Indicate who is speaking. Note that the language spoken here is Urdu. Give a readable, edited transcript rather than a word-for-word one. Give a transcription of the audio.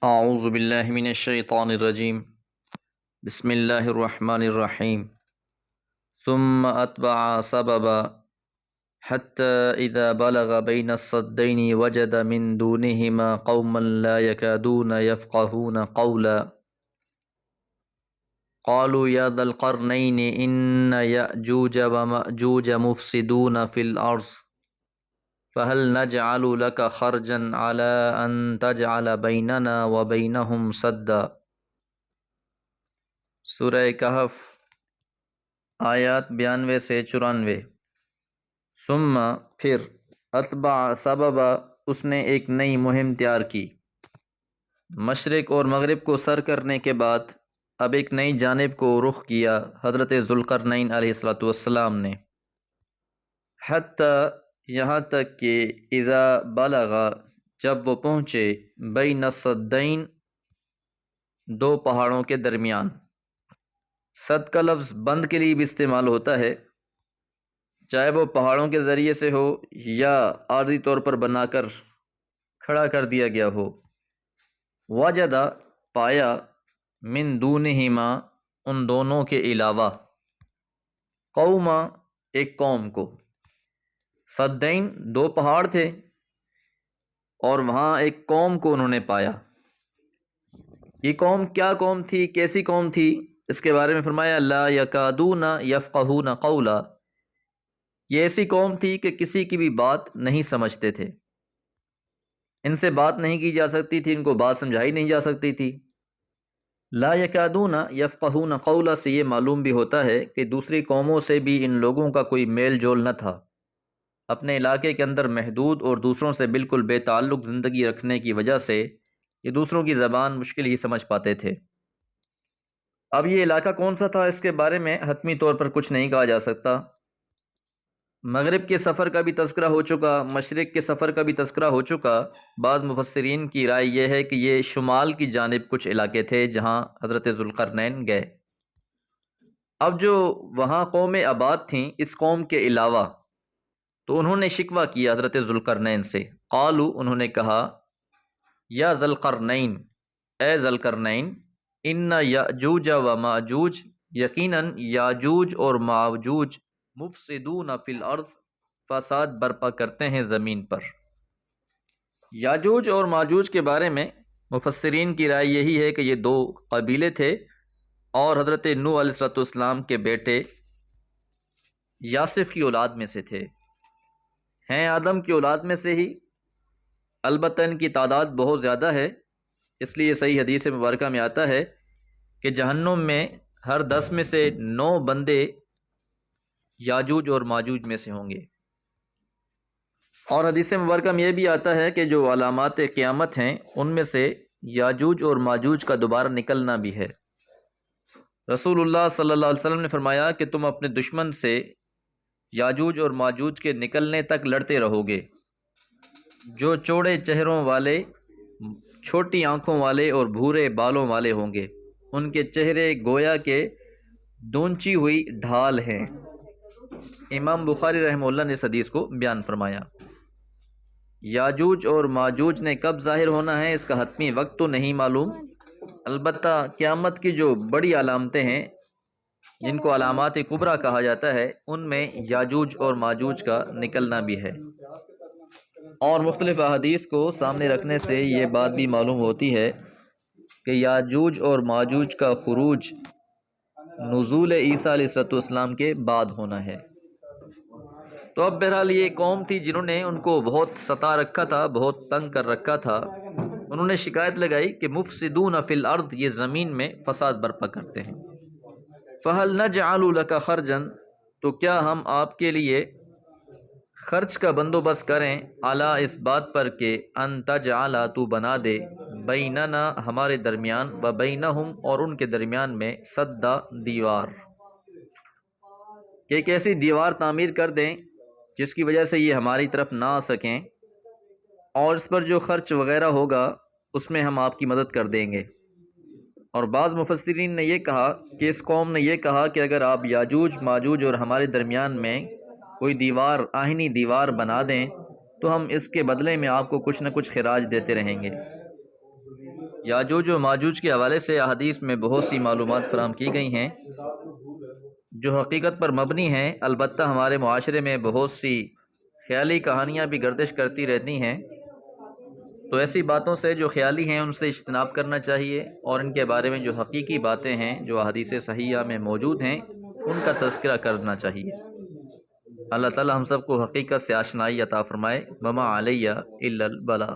Speaker 1: اعوذ باللہ من الشیطان الرجیم بسم اللہ الرحمن الرحیم ثم اتبع سببا حتى اذا بلغ بين الصدين وجد من دونهما قوما لا يكادون يفقهون قولا قالوا يا ذا القرنين ان يأجوج ومأجوج مفسدون في الارض فهل نجعل لك خرجا على ان تجعل بيننا وبينهم سدا۔ سورہ کہف آیات 92 سے 94۔ ثم پھر اتبع سببا اس نے ایک نئی مہم تیار کی، مشرق اور مغرب کو سر کرنے کے بعد اب ایک نئی جانب کو رخ کیا حضرت ذوالقرنین علیہ السلام نے، حتی یہاں تک کہ اذا بلغ جب وہ پہنچے بین الصدین دو پہاڑوں کے درمیان۔ صد کا لفظ بند کے لیے بھی استعمال ہوتا ہے، چاہے وہ پہاڑوں کے ذریعے سے ہو یا عارضی طور پر بنا کر کھڑا کر دیا گیا ہو۔ وجدہ پایا، من دونہما ان دونوں کے علاوہ، قوما ایک قوم کو۔ صدین دو پہاڑ تھے اور وہاں ایک قوم کو انہوں نے پایا۔ یہ قوم کیا قوم تھی، کیسی قوم تھی، اس کے بارے میں فرمایا لا یکادون یفقہون قولا، یہ ایسی قوم تھی کہ کسی کی بھی بات نہیں سمجھتے تھے، ان سے بات نہیں کی جا سکتی تھی، ان کو بات سمجھائی نہیں جا سکتی تھی۔ لا یکادون یفقہون قولا سے یہ معلوم بھی ہوتا ہے کہ دوسری قوموں سے بھی ان لوگوں کا کوئی میل جول نہ تھا، اپنے علاقے کے اندر محدود اور دوسروں سے بالکل بے تعلق زندگی رکھنے کی وجہ سے یہ دوسروں کی زبان مشکل ہی سمجھ پاتے تھے۔ اب یہ علاقہ کون سا تھا اس کے بارے میں حتمی طور پر کچھ نہیں کہا جا سکتا۔ مغرب کے سفر کا بھی تذکرہ ہو چکا، مشرق کے سفر کا بھی تذکرہ ہو چکا۔ بعض مفسرین کی رائے یہ ہے کہ یہ شمال کی جانب کچھ علاقے تھے جہاں حضرت ذوالقرنین گئے۔ اب جو وہاں قوم آباد تھیں اس قوم کے علاوہ، تو انہوں نے شکوہ کیا حضرت ذوالقرنین سے۔ قالو انہوں نے کہا، یا ذوالقرنین اے ذوالقرنین، ان یاجوج و ماجوج یقیناً یاجوج اور ماجوج مفسدون فی الارض فساد برپا کرتے ہیں زمین پر۔ یاجوج اور ماجوج کے بارے میں مفسرین کی رائے یہی ہے کہ یہ دو قبیلے تھے اور حضرت نوح علیہ السلام کے بیٹے یاسف کی اولاد میں سے تھے، ہیں آدم کی اولاد میں سے ہی، البتہ ان کی تعداد بہت زیادہ ہے، اس لیے صحیح حدیث مبارکہ میں آتا ہے کہ جہنم میں ہر 10 میں سے 9 بندے یاجوج اور ماجوج میں سے ہوں گے۔ اور حدیث مبارکہ میں یہ بھی آتا ہے کہ جو علامات قیامت ہیں ان میں سے یاجوج اور ماجوج کا دوبارہ نکلنا بھی ہے۔ رسول اللہ صلی اللہ علیہ وسلم نے فرمایا کہ تم اپنے دشمن سے یاجوج اور ماجوج کے نکلنے تک لڑتے رہو گے۔ جو چوڑے چہروں والے، چھوٹی آنکھوں والے اور بھورے بالوں والے ہوں گے، ان کے چہرے گویا کے دونچی ہوئی ڈھال ہیں۔ امام بخاری رحمہ اللہ نے اس حدیث کو بیان فرمایا۔ یاجوج اور ماجوج نے کب ظاہر ہونا ہے اس کا حتمی وقت تو نہیں معلوم، البتہ قیامت کی جو بڑی علامتیں ہیں جن کو علامات کبریٰ کہا جاتا ہے ان میں یاجوج اور ماجوج کا نکلنا بھی ہے۔ اور مختلف احادیث کو سامنے رکھنے سے یہ بات بھی معلوم ہوتی ہے کہ یاجوج اور ماجوج کا خروج نزول عیسیٰ علیہ السلام کے بعد ہونا ہے۔ تو اب بہرحال یہ قوم تھی جنہوں نے ان کو بہت ستا رکھا تھا، بہت تنگ کر رکھا تھا۔ انہوں نے شکایت لگائی کہ مفسدون فی الارض، یہ زمین میں فساد برپا کرتے ہیں۔ فہل نجعل لک خرجا، تو کیا ہم آپ کے لیے خرچ کا بندوبست کریں، اعلیٰ اس بات پر کہ ان تجعل تو بنا دے، بیننا ہمارے درمیان، و بینہم اور ان کے درمیان میں، سدا دیوار، کہ ایک ایسی دیوار تعمیر کر دیں جس کی وجہ سے یہ ہماری طرف نہ آ سکیں، اور اس پر جو خرچ وغیرہ ہوگا اس میں ہم آپ کی مدد کر دیں گے۔ اور بعض مفسرین نے یہ کہا کہ اس قوم نے یہ کہا کہ اگر آپ یاجوج ماجوج اور ہمارے درمیان میں کوئی دیوار، آہنی دیوار بنا دیں تو ہم اس کے بدلے میں آپ کو کچھ نہ کچھ خراج دیتے رہیں گے۔ یاجوج و ماجوج کے حوالے سے احادیث میں بہت سی معلومات فراہم کی گئی ہیں جو حقیقت پر مبنی ہیں، البتہ ہمارے معاشرے میں بہت سی خیالی کہانیاں بھی گردش کرتی رہتی ہیں، تو ایسی باتوں سے جو خیالی ہیں ان سے اجتناب کرنا چاہیے، اور ان کے بارے میں جو حقیقی باتیں ہیں جو احادیث صحیحہ میں موجود ہیں ان کا تذکرہ کرنا چاہیے۔ اللہ تعالی ہم سب کو حقیقت سے آشنائی عطا فرمائے۔ وما علیہ الا البلاغ۔